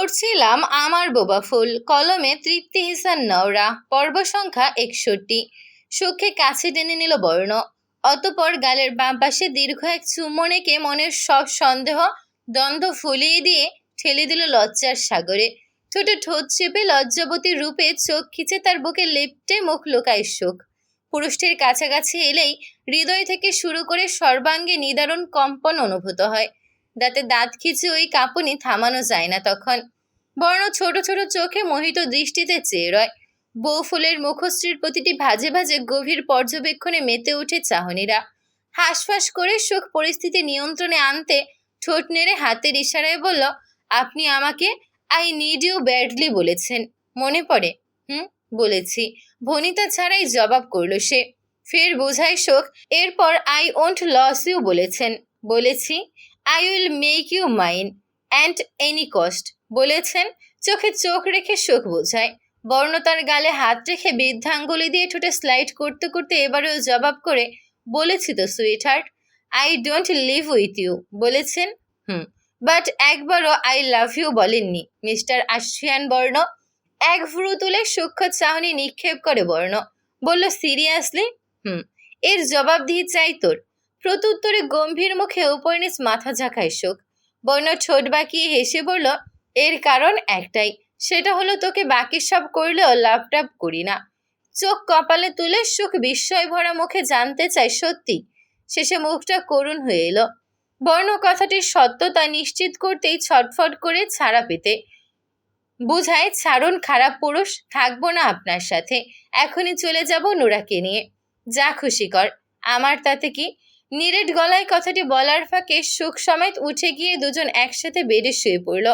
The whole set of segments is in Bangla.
পড়ছিলাম আমার বোবা ফুল, কলমে তৃপ্তি ইহসান নওরা, পর্ব সংখ্যা 61। সুখে কাছে টেনে নিল বর্ণ। অতঃপর গালের বাম পাশে দীর্ঘ এক চুম্বন এঁকে মনের সব সন্দেহ দ্বন্দ্ব ফুলিয়ে দিয়ে ঠেলে দিল লজ্জার সাগরে। ঠোঁটে ঠোঁট চেপে লজ্জাবতীর রূপে চোখ খিচে তার বুকে লেপ্টে মুখ লুকায় সুখ। পুরুষটির কাছাকাছি এলেই হৃদয় থেকে শুরু করে সর্বাঙ্গে নিদারুণ কম্পন অনুভূত হয়। দাঁতে দাঁত খিচে ওই কাঁপুনি থামানো যায় না তখন। বর্ণ ছোট ছোট চোখে মোহিত দৃষ্টিতে চেয়ে রয়। বউ ফুলের মুখশ্রীর প্রতিটি ভাঁজে ভাঁজে গভীর পর্যবেক্ষণে মেতে ওঠে চাহনিরা। হাঁসফাঁস করে সুখ পরিস্থিতি নিয়ন্ত্রণে আনতে ঠোঁট নেড়ে হাতের ইশারায় বলল, আপনি আমাকে আই নিড ইউ ব্যাডলি বলেছেন, মনে পড়ে? বলেছি। ভনিতা ছাড়াই জবাব করল সে। ফের বোঝায় শোক। এরপর আই ওন্ট লস ইউ বলেছেন। বলেছি। I will make you mine and any cost বলেছেন। চোখে চোখ রেখে শোক বোঝায়। বর্ণ তার গালে হাত রেখে বৃদ্ধাঙ্গুলি দিয়ে ঠোঁটে স্লাইড করতে করতে এবারেও জবাব করে, বলেছি তো sweetheart, I don't live with you বলেছেন। বাট একবারও আই লাভ ইউ বলেননি মিস্টার আশিয়ান বর্ণ। এক ভ্রু তুলে সূক্ষ্ম চাহনি নিক্ষেপ করে বর্ণ। বলল, সিরিয়াসলি? এর জবাব দিয়ে চাই তোর। প্রত্যুত্তরে গম্ভীর মুখে উপর নিচ মাথা ঝাঁকায় শোক। বর্ণ ঠোঁট বাঁকিয়ে হেসে বলল, এর কারণ একটাই, সেটা হলো তোকে বাকি সব করলেও লাভ টাভ করি না। চোখ কপালে তুলে সুখ বিস্ময় ভরা মুখে জানতে চায় সত্যি। শেষে মুখটা করুণ হয়ে এলো। বর্ণ কথাটির সত্যতা নিশ্চিত করতেই ছটফট করে ছাড়া পেতে বুঝায়, ছাড়ুন খারাপ পুরুষ, থাকবো না আপনার সাথে, এখনই চলে যাব নুরাকে নিয়ে। যা খুশি কর, আমার তাতে কি। নিরেট গলায় কথাটি বলার ফাঁকে সুখ সমেত উঠে গিয়ে দুজন একসাথে বেডে শুয়ে পড়ল।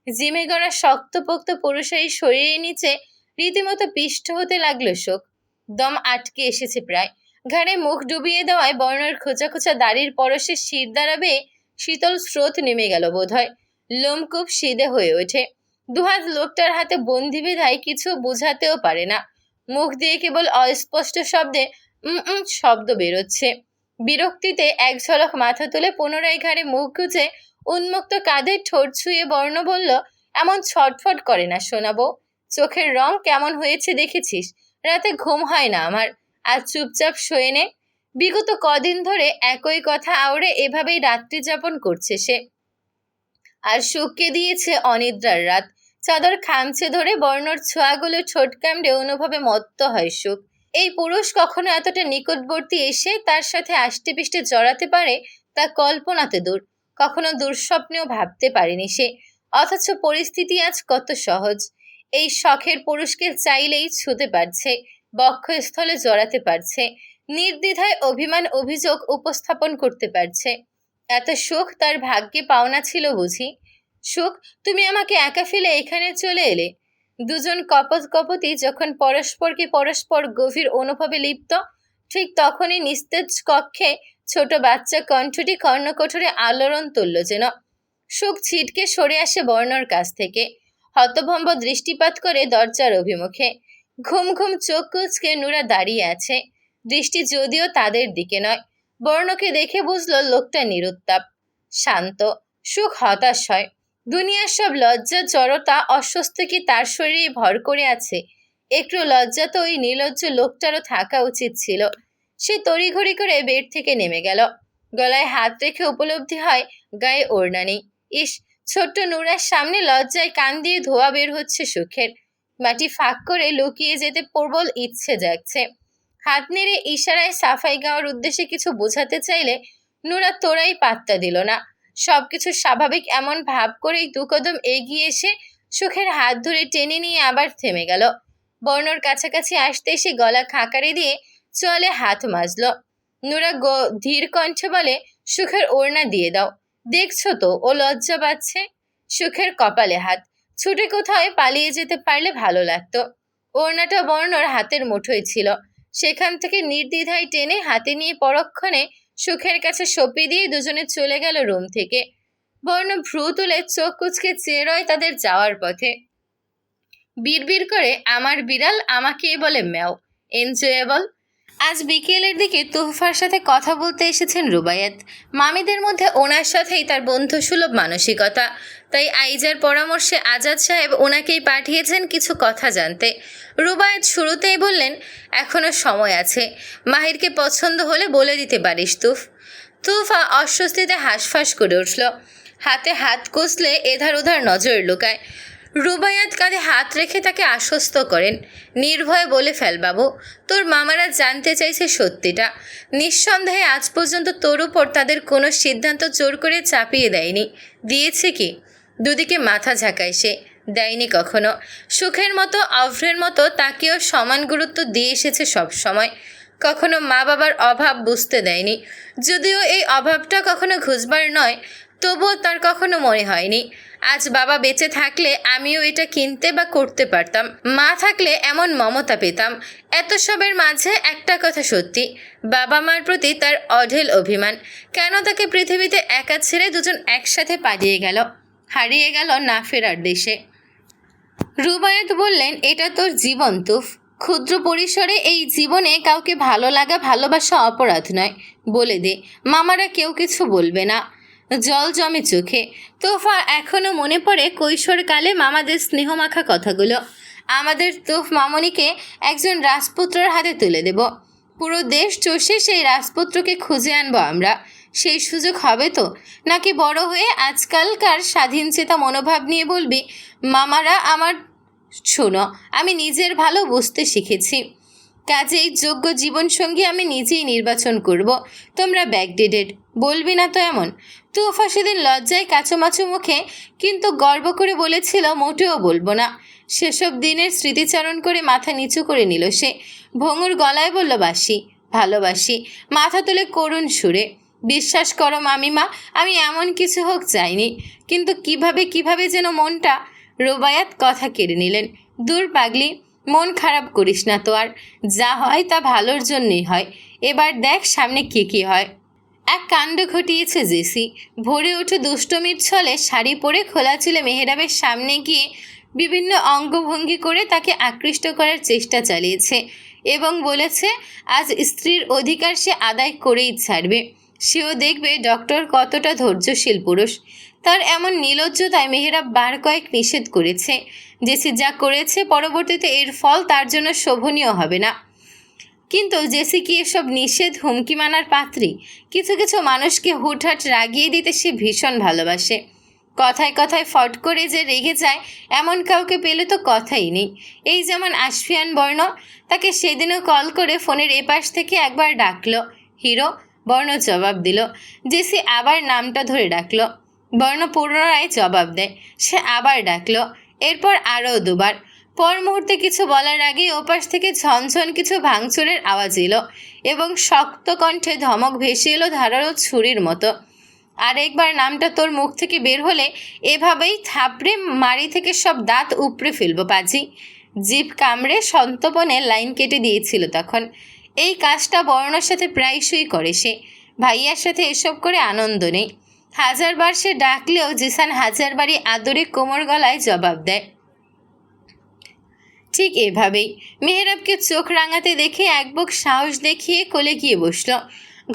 জিমে গড়া শক্তপোক্ত পুরুষের শরীরের নিচে রীতিমতো পিষ্ট হতে লাগলো শোক। দম আটকে এসেছে প্রায়। ঘাড়ে মুখ ডুবিয়ে দেওয়ায় বর্ণের খোঁচা খোঁচা দাড়ির পরশে শির দ্বারা বেয়ে শীতল স্রোত নেমে গেল বোধহয়। লোমকূপ সিদে হয়ে ওঠে। দুহাত লোকটার হাতে বন্দি বিধায় কিছু বোঝাতেও পারে না। মুখ দিয়ে কেবল অস্পষ্ট শব্দে শব্দ বেরোচ্ছে। বিরক্তিতে এক ঝলক মাথা তুলে পুনরায় ঘাড়ে মুখ গুজে উন্মুক্ত কাঁধে ঠোঁট ছুঁয়ে বর্ণ বলল, এমন ছটফট করে না শোনাবো। চোখের রং কেমন হয়েছে দেখেছিস? রাতে ঘুম হয় না আমার। আজ চুপচাপ শোয়ে নে। বিগত কদিন ধরে একই কথা আওড়ে এভাবেই রাত্রি যাপন করছে সে। আর সুখকে দিয়েছে অনিদ্রার রাত। চাদর খামছে ধরে বর্ণর ছোঁয়াগুলো ঠোঁট কামড়ে অনুভবে মত্ত হয় সুখ। এই পুরুষ কখনো এতটা নিকটবর্তী এসে তার সাথে আষ্টে পিষ্টে জড়াতে পারে তা কল্পনাতে দূর। কখনো দুঃস্বপ্নেও ভাবতে পারেনি সে। অথচ পরিস্থিতি আজ কত সহজ। এই শখের পুরুষকে চাইলেই ছুঁতে পারছে, বক্ষস্থলে জড়াতে পারছে, নির্দ্বিধায় অভিমান অভিযোগ উপস্থাপন করতে পারছে। এত সুখ তার ভাগ্যে পাওনা ছিল বুঝি? সুখ, তুমি আমাকে একা ফেলে এখানে চলে এলে। দুজন কপতি যখন পরস্পরকে পরস্পর গভীর অনুভবে লিপ্ত, ঠিক তখনই নিস্তেজ কক্ষে ছোট বাচ্চা কণ্ঠটি কর্ণকঠোরে আলোড়ন তুলল যেন। সুখ ছিটকে সরে আসে বর্ণর কাছ থেকে। হতভম্ব দৃষ্টিপাত করে দরজার অভিমুখে। ঘুম ঘুম চোখ কুঁচকে নুরা দাঁড়িয়ে আছে। দৃষ্টি যদিও তাদের দিকে নয়। বর্ণকে দেখে বুঝলো লোকটা নিরুত্তাপ, শান্ত। সুখ হতাশ হয়। দুনিয়ার সব লজ্জা, জড়তা, অস্বস্তি কি তার শরীরে ভর করে আছে? একটু লজ্জা তো ওই নির্লজ্জ লোকটারও থাকা উচিত ছিল। সে তড়িঘড়ি করে বেড থেকে নেমে গেল। গলায় হাত রেখে উপলব্ধি হয় গায়ে ওড়না নেই। ইস, ছোট্ট নুরার সামনে লজ্জায় কান দিয়ে ধোয়া বের হচ্ছে সুখের। মাটি ফাঁক করে লুকিয়ে যেতে প্রবল ইচ্ছে জাগছে। হাত নেড়ে ইশারায় সাফাই গাওয়ার উদ্দেশ্যে কিছু বোঝাতে চাইলে নুরা তোরাই পাত্তা দিল না। সবকিছু স্বাভাবিক এমন ভাব করেই দু কদম এগিয়ে এসে সুখের হাত ধরে টেনে নিয়ে আবার থেমে গেল। বর্ণর কাছাকাছি আসতে এসে গলা খাঁকারি দিয়ে চলে হাত মাজল। নুরা ধীর কণ্ঠে বলে, সুখের ওড়না দিয়ে দাও। দেখছো তো ও লজ্জা পাচ্ছে। সুখের কপালে হাত। ছুটে কোথায় পালিয়ে যেতে পারলে ভালো লাগতো। ওড়নাটা বর্ণর হাতের মুঠোয় ছিল। সেখান থেকে নির্দ্বিধায় টেনে হাতে নিয়ে পরক্ষণে সুখের কাছে সঁপে দিয়ে দুজনে চলে গেল রুম থেকে। বর্ণ ভ্রু তুলে চোখ কুচকে চেয়ে রয় তাদের যাওয়ার পথে। বিড়বিড় করে, আমার বিড়াল আমাকে বলে ম্যাও, এনজয়েবল। আজ বিকেলের দিকে তোহফার সাথে কথা বলতে এসেছেন রুবাইয়াত। মামিদের মধ্যে ওনার সাথেই তার বন্ধুসুলভ মানসিকতা, তাই আইজার পরামর্শে আজাদ সাহেব ওনাকেই পাঠিয়েছেন কিছু কথা জানতে। রুবাইয়াত শুরুতেই বললেন, এখনও সময় আছে, মাহিরকে পছন্দ হলে বলে দিতে পারিস তুফা অস্বস্তিতে হাঁসফাঁস করে উঠল, হাতে হাত কষলে এধার ওধার নজর লুকায়। রুবাইয়াত কাঁধে হাত রেখে তাকে আশ্বস্ত করেন, নির্ভয়ে বলে ফেল বাবু, তোর মামারা জানতে চাইছে সত্যিটা। নিঃসন্দেহে আজ পর্যন্ত তোর উপর তাদের কোনো সিদ্ধান্ত জোর করে চাপিয়ে দেয়নি। দিয়েছে কি? দুদিকে মাথা ঝাঁকায় সে। দেয়নি কখনো। সুখের মতো অভ্রের মতো তাকেও সমান গুরুত্ব দিয়ে এসেছে সব সময়। কখনো মা বাবার অভাব বুঝতে দেয়নি। যদিও এই অভাবটা কখনো ঘুচবার নয়, তবুও তার কখনো মনে হয়নি আজ বাবা বেঁচে থাকলে আমিও এটা কিনতে বা করতে পারতাম, মা থাকলে এমন মমতা পেতাম। এত সবের মাঝে একটা কথা সত্যি, বাবা মার প্রতি তার অঢেল অভিমান। কেন তাকে পৃথিবীতে একা ছেড়ে দুজন একসাথে পালিয়ে গেল, হারিয়ে গেল না ফেরার দেশে। রুবায়েত বললেন, এটা তোর জীবন তুফ, ক্ষুদ্র পরিসরে এই জীবনে কাউকে ভালো লাগা ভালোবাসা অপরাধ নয়। বলে দে, মামারা কেউ কিছু বলবে না। জল জমে চোখে। তোফা এখনও মনে পড়ে কৈশোরকালে মামাদের স্নেহমাখা কথাগুলো। আমাদের তোফ মামনিকে একজন রাজপুত্রের হাতে তুলে দেব, পুরো দেশ চষে সেই রাজপুত্রকে খুঁজে আনবো আমরা। সেই সুযোগ হবে তো? নাকি বড় হয়ে আজকালকার স্বাধীনচেতা মনোভাব নিয়ে বলবি, মামারা আমার, শোনো, আমি নিজের ভালো বুঝতে শিখেছি, কাজেই যোগ্য জীবনসঙ্গী আমি নিজেই নির্বাচন করব। তোমরা ব্যাকডেটেড, বলবি না তো এমন। তুফা সেদিন লজ্জায় কাচুমাচু মুখে কিন্তু গর্ব করে বলেছিল, মোটেও বলবো না। সেসব দিনের স্মৃতিচারণ করে মাথা নিচু করে নিল সে। ভঙুর গলায় বলল, বাসি, ভালোবাসি, মাথা তুলে করুণ সুরে। বিশ্বাস করো মামিমা, আমি এমন কিছু হোক চাইনি, কিন্তু কিভাবে যেন মনটা। রুবায়াত কথা কেড়ে নিলেন, দূর পাগলি, মন খারাপ করিস না তো আর, যা হয় তা ভালোর জন্যই হয়। এবার দেখ সামনে কি হয়। এক কাণ্ড ঘটিয়েছে জেসি। ভোরে উঠে দুষ্টমির ছলে শাড়ি পরে খোলা চুলে মেহেরাবের সামনে গিয়ে বিভিন্ন অঙ্গভঙ্গি করে তাকে আকৃষ্ট করার চেষ্টা চালিয়েছে এবং বলেছে আজ স্ত্রীর অধিকার সে আদায় করেই ছাড়বে। সেও দেখবে ডক্টর কতটা ধৈর্যশীল পুরুষ। তার এমন নির্লজ্জতায় মেহেরাব বার কয়েক নিষেধ করেছে। জেসি যা করেছে পরবর্তীতে এর ফল তার জন্য শোভনীয় হবে না। কিন্তু জেসি কি এসব নিষেধ হুমকি মানার পাত্রী? কিছু মানুষকে হুটহাট রাগিয়ে দিতে সে ভীষণ ভালোবাসে। কথায় কথায় ফট করে যে রেগে যায় এমন কাউকে পেলে তো কথাই নেই। এই যেমন আশফিয়ান বর্ণ, তাকে সেদিনও কল করে ফোনের এপাশ থেকে একবার ডাকলো, হিরো। বর্ণ জবাব দিল। জেসি আবার নামটা ধরে ডাকলো। বর্ণ পুনরায় জবাব দেয়। সে আবার ডাকলো, এরপর আরও দুবার। পর মুহূর্তে কিছু বলার আগেই ওপাশ থেকে ঝনঝন কিছু ভাঙচুরের আওয়াজ এলো এবং শক্ত কণ্ঠে ধমক ভেসে এলো ধারালো ছুরির মতো। আরেকবার নামটা তোর মুখ থেকে বের হলে এভাবেই থাপড়ে মাড়ি থেকে সব দাঁত উপড়ে ফেলবো পাজি। জিভ কামড়ে সন্তপনে লাইন কেটে দিয়েছিল তখন। এই কাজটা বর্ণার সাথে প্রায়শই করে সে। ভাইয়ার সাথে এসব করে আনন্দ নেই। হাজারবার সে ডাকলেও জিসান হাজারবারই আদরে কোমর গলায় জবাব দেয়। ঠিক এভাবেই মেহেরাবকে চোখ রাঙাতে দেখে একবুক সাহস দেখিয়ে কোলে গিয়ে বসল।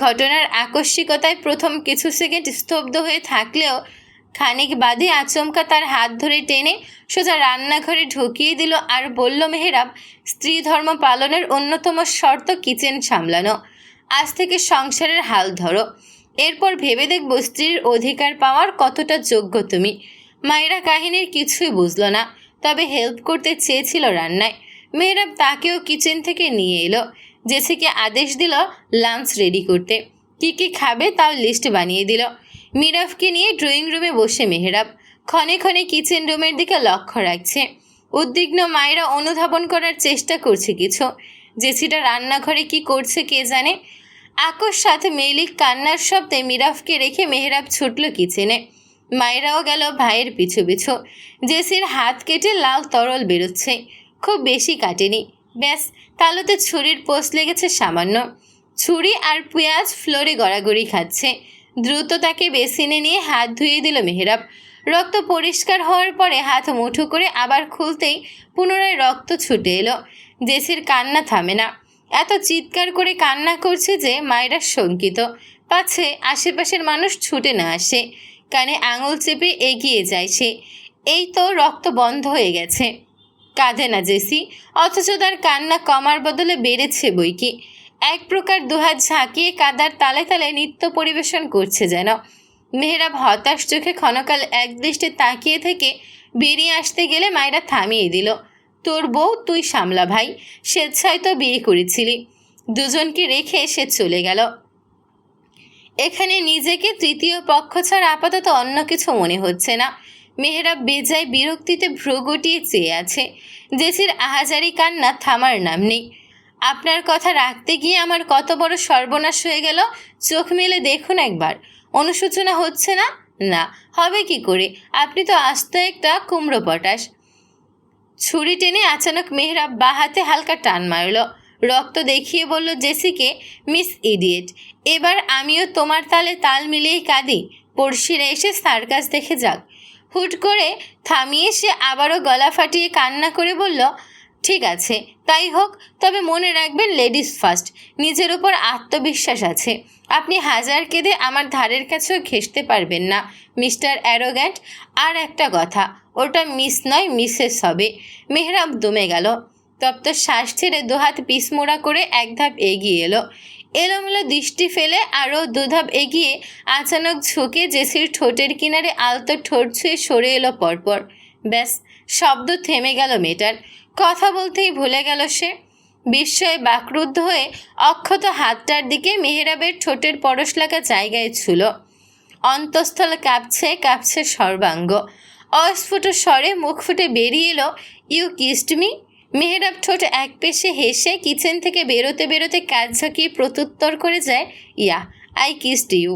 ঘটনার আকস্মিকতায় প্রথম কিছু সেকেন্ড স্তব্ধ হয়ে থাকলেও খানিক বাদে আচমকা তার হাত ধরে টেনে সোজা রান্নাঘরে ঢুকিয়ে দিল আর বলল, মেহেরাব, স্ত্রী ধর্ম পালনের অন্যতম শর্ত কিচেন সামলানো। আজ থেকে সংসারের হাল ধরো, এরপর ভেবে দেখব স্ত্রীর অধিকার পাওয়ার কতটা যোগ্য তুমি। মায়েরা কাহিনীর কিছুই বুঝল না, তবে হেল্প করতে চেয়েছিল রান্নায়। মেহেরাব তাকেও কিচেন থেকে নিয়ে এলো। জেসিকে আদেশ দিল লাঞ্চ রেডি করতে। কি খাবে তাও লিস্ট বানিয়ে দিল। মিরাফকে নিয়ে ড্রয়িং রুমে বসে মেহেরাব ক্ষণে ক্ষণে কিচেন রুমের দিকে লক্ষ্য রাখছে। উদ্বিগ্ন মায়েরা অনুধাবন করার চেষ্টা করছে কিছু। জেসিটা রান্নাঘরে কি করছে কে জানে। আকস্মাৎ মেলিক কান্নার শব্দে মিরাফকে রেখে মেহেরাব ছুটল কিচেনে। মায়েরাও গেল ভাইয়ের পিছু পিছু। জেসির হাত কেটে লাল তরল বেরোচ্ছে, খুব বেশি কাটেনি, ব্যাস তালুতে ছুরির পোষ লেগেছে সামান্য। ছুরি আর পেঁয়াজ ফ্লোরে গড়াগড়ি খাচ্ছে। দ্রুত তাকে বেসিনে নিয়ে হাত ধুয়ে দিল মেহেরাব। রক্ত পরিষ্কার হওয়ার পরে হাত মুঠো করে আবার খুলতেই পুনরায় রক্ত ছুটে এলো। জেসির কান্না থামে না। এত চিৎকার করে কান্না করছে যে মায়েরা শঙ্কিত, পাছে আশেপাশের মানুষ ছুটে না আসে। কানে আঙুল চেপে এগিয়ে যায় সে। এই তো রক্ত বন্ধ হয়ে গেছে। কাঁদে না জেসি, অথচ তার কান্না কমার বদলে বেড়েছে বইকি। এক প্রকার দুহাত ঝাঁকিয়ে কাদার তালে তালে নৃত্য পরিবেশন করছে যেন। মেহরাব হতাশ চোখে ক্ষণকাল একদৃষ্টে তাকিয়ে থেকে বেরিয়ে আসতে গেলে মায়েরা থামিয়ে দিল। তোর বউ তুই সামলা ভাই, স্বেচ্ছায় তো বিয়ে করেছিলি। দুজনকে রেখে সে চলে গেল। এখানে নিজেকে তৃতীয় পক্ষ ছাড়া আপাতত অন্য কিছু মনে হচ্ছে না। মেহরাব বেজায় বিরক্তিতে ভ্রু গুটিয়ে চেয়ে আছে। জেসির আহাজারি কান্না থামার নাম নেই। আপনার কথা রাখতে গিয়ে আমার কত বড় সর্বনাশ হয়ে গেল, চোখ মেলে দেখুন একবার। অনুশোচনা হচ্ছে না? না, হবে কি করে? আপনি তো আস্ত একটা কুমড়ো পটাশ। ছুরি টেনে আচানক মেহরাব বাঁ হাতে হালকা টান মারল। রক্ত দেখিয়ে বলল জেসিকে, মিস ইডিয়েট, এবার আমিও তোমার তালে তাল মিলিয়েই কাঁদি। পড়শিরা এসে সার্কাস দেখে যাক। হুট করে থামিয়ে সে আবারও গলা ফাটিয়ে কান্না করে বলল, ঠিক আছে তাই হোক, তবে মনে রাখবেন লেডিস ফার্স্ট। নিজের ওপর আত্মবিশ্বাস আছে। আপনি হাজার কেঁদে আমার ধারের কাছেও ঘেঁষতে পারবেন না মিস্টার অ্যারোগ্যান্ট। আর একটা কথা, ওটা মিস নয় মিসেস হবে। মেহরাব দমে গেল। তপ্ত শ্বাস ছেড়ে দুহাত পিছমোড়া করে এক ধাপ এগিয়ে এলো। এলোমেলো দৃষ্টি ফেলে আরও দুধাপ এগিয়ে আচানক ঝুঁকে জেসির ঠোঁটের কিনারে আলতো ঠোঁট ছুঁয়ে সরে এলো পরপর। ব্যাস, শব্দ থেমে গেল মেয়েটার। কথা বলতেই ভুলে গেল সে। বিস্ময়ে বাকরুদ্ধ হয়ে অক্ষত হাতটার দিকে মেহরাবের ঠোঁটের পরশ লাগা জায়গায় ছুল। অন্তঃস্থল কাঁপছে কাঁপছে সর্বাঙ্গ। অস্ফুট স্বরে মুখ ফুটে বেরিয়ে এলো, ইউ কিসড মি। মেহরাব ঠোঁট এক পেশে হেসে কিচেন থেকে বেরোতে বেরোতে কাজ ঝাঁকিয়ে প্রত্যুত্তর করে যায়, ইয়া, আই কিসড ইউ।